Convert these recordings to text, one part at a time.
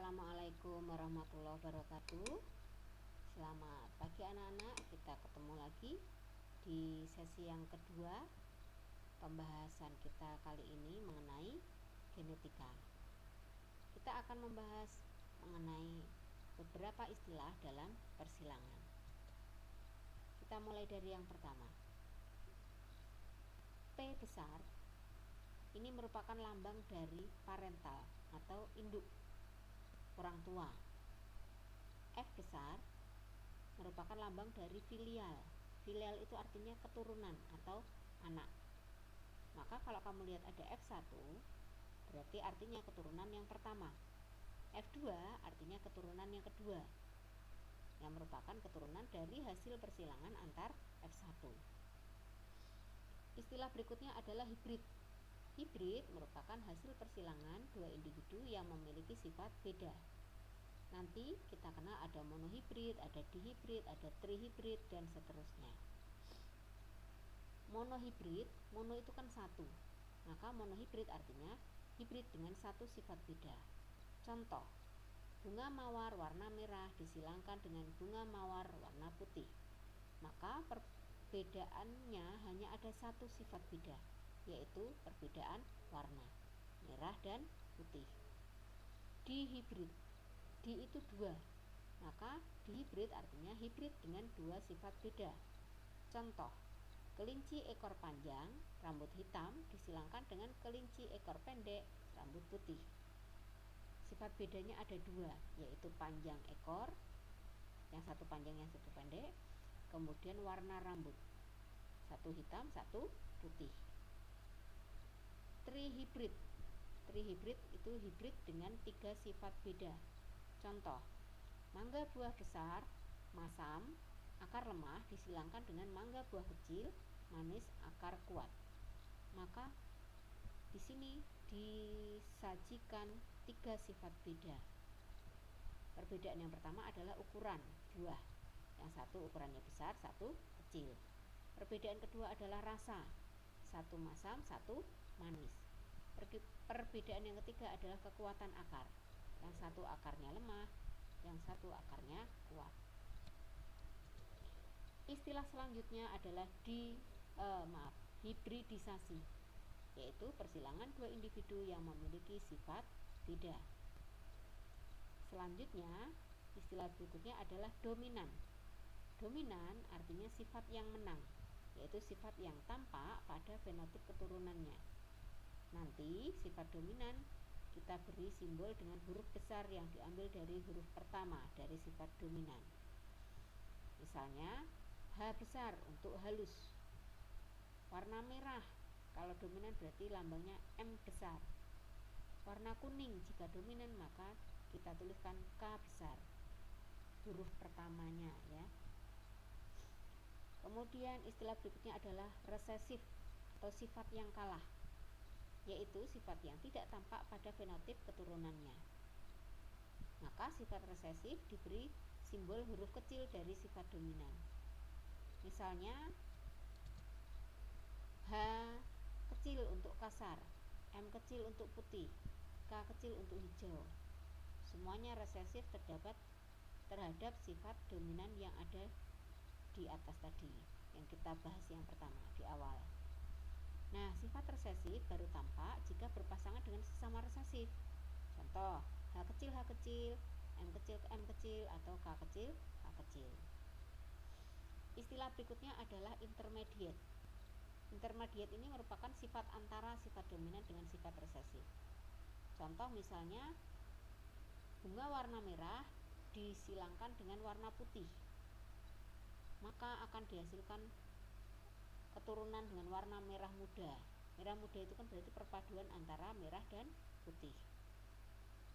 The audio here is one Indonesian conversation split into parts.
Assalamualaikum warahmatullahi wabarakatuh. Selamat pagi anak-anak, kita ketemu lagi di sesi yang kedua. Pembahasan kita kali ini mengenai genetika. Kita akan membahas mengenai beberapa istilah dalam persilangan. Kita mulai dari yang pertama. P besar ini merupakan lambang dari parental atau induk, orang tua. F besar merupakan lambang dari filial. Filial itu artinya keturunan atau anak. Maka kalau kamu lihat ada F1, berarti artinya keturunan yang pertama. F2 artinya keturunan yang kedua, yang merupakan keturunan dari hasil persilangan antar F1. Istilah berikutnya adalah hibrid. Hibrid merupakan hasil persilangan dua individu yang memiliki sifat beda. Nanti kita kenal ada monohibrid, ada dihibrid, ada trihibrid, dan seterusnya. Monohibrid, mono itu kan satu, maka monohibrid artinya hibrid dengan satu sifat beda. Contoh, bunga mawar warna merah disilangkan dengan bunga mawar warna putih, maka perbedaannya hanya ada satu sifat beda, yaitu perbedaan warna merah dan putih. Dihibrid, di itu dua, maka dihibrid artinya hibrid dengan dua sifat beda. Contoh, kelinci ekor panjang rambut hitam disilangkan dengan kelinci ekor pendek rambut putih. Sifat bedanya ada dua, yaitu panjang ekor, yang satu panjang yang satu pendek, kemudian warna rambut, satu hitam satu putih. Trihibrid, trihibrid itu hibrid dengan tiga sifat beda. Contoh, mangga buah besar, masam, akar lemah disilangkan dengan mangga buah kecil, manis, akar kuat. Maka di sini disajikan tiga sifat beda. Perbedaan yang pertama adalah ukuran buah. Yang satu ukurannya besar, satu kecil. Perbedaan kedua adalah rasa. Satu masam, satu manis. Perbedaan yang ketiga adalah kekuatan akar. Yang satu akarnya lemah, yang satu akarnya kuat. Istilah selanjutnya adalah hibridisasi, yaitu persilangan dua individu yang memiliki sifat beda. Selanjutnya, istilah berikutnya adalah dominan. Dominan artinya sifat yang menang, yaitu sifat yang tampak pada fenotip keturunannya. Nanti sifat dominan kita beri simbol dengan huruf besar yang diambil dari huruf pertama dari sifat dominan. Misalnya H besar untuk halus. Warna merah kalau dominan berarti lambangnya M besar. Warna kuning jika dominan maka kita tuliskan K besar, huruf pertamanya ya. Kemudian istilah berikutnya adalah resesif atau sifat yang kalah, yaitu sifat yang tidak tampak pada fenotip keturunannya. Maka sifat resesif diberi simbol huruf kecil dari sifat dominan. Misalnya H kecil untuk kasar, M kecil untuk putih, K kecil untuk hijau. Semuanya resesif terhadap sifat dominan yang ada di atas tadi, yang kita bahas yang pertama di awal. Nah, sifat resesif baru tampak jika berpasangan dengan sesama resesif. Contoh, H kecil, M kecil, M kecil, atau K kecil, K kecil. Istilah berikutnya adalah intermediate. Intermediate ini merupakan sifat antara sifat dominan dengan sifat resesif. Contoh misalnya, bunga warna merah disilangkan dengan warna putih, maka akan dihasilkan keturunan dengan warna merah muda. Merah muda itu kan berarti perpaduan antara merah dan putih.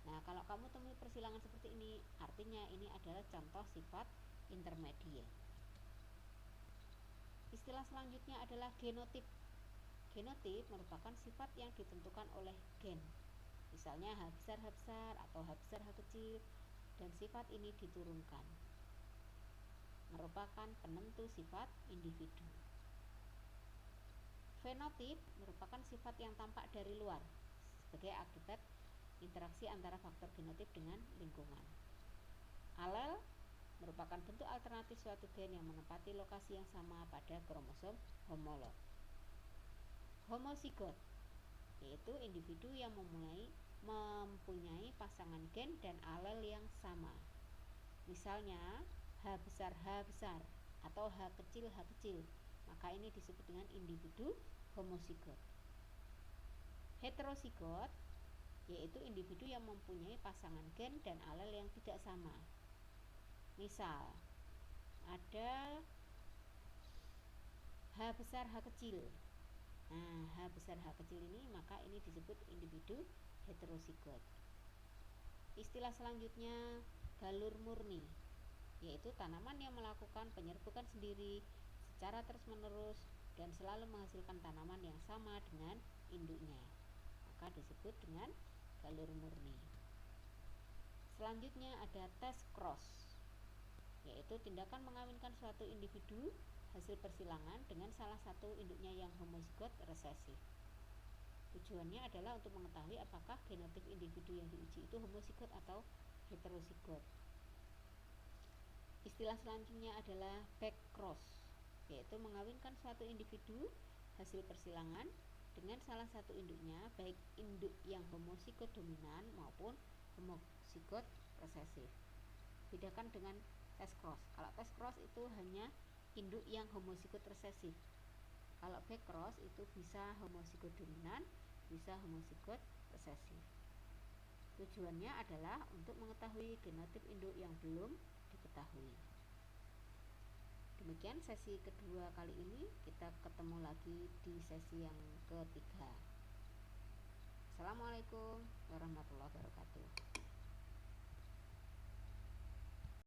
Nah, kalau kamu temui persilangan seperti ini, artinya ini adalah contoh sifat intermediate. Istilah selanjutnya adalah genotip. Genotip merupakan sifat yang ditentukan oleh gen. Misalnya H besar atau H besar H kecil, dan sifat ini diturunkan. Merupakan penentu sifat individu. Fenotip merupakan sifat yang tampak dari luar sebagai akibat interaksi antara faktor genotip dengan lingkungan. Alel merupakan bentuk alternatif suatu gen yang menempati lokasi yang sama pada kromosom homolog. Homozigot yaitu individu yang mempunyai pasangan gen dan alel yang sama. Misalnya H besar H besar atau H kecil H kecil, maka ini disebut dengan individu homozigot. Heterozigot yaitu individu yang mempunyai pasangan gen dan alel yang tidak sama. Misal ada H besar H kecil. Nah, H besar H kecil ini maka ini disebut individu heterozigot. Istilah selanjutnya galur murni, yaitu tanaman yang melakukan penyerbukan sendiri secara terus-menerus dan selalu menghasilkan tanaman yang sama dengan induknya, maka disebut dengan galur murni. Selanjutnya ada tes cross, yaitu tindakan mengawinkan suatu individu hasil persilangan dengan salah satu induknya yang homozigot resesif. Tujuannya adalah untuk mengetahui apakah genotip individu yang diuji itu homozigot atau heterozigot. Istilah selanjutnya adalah back cross, yaitu mengawinkan suatu individu hasil persilangan dengan salah satu induknya, baik induk yang homozigot dominan maupun homozigot resesif. Bedakan dengan tes cross. Kalau tes cross itu hanya induk yang homozigot resesif. Kalau back cross itu bisa homozigot dominan, bisa homozigot resesif. Tujuannya adalah untuk mengetahui genotip induk yang belum diketahui. Demikian sesi kedua kali ini, kita ketemu lagi di sesi yang ketiga. Assalamualaikum warahmatullahi wabarakatuh.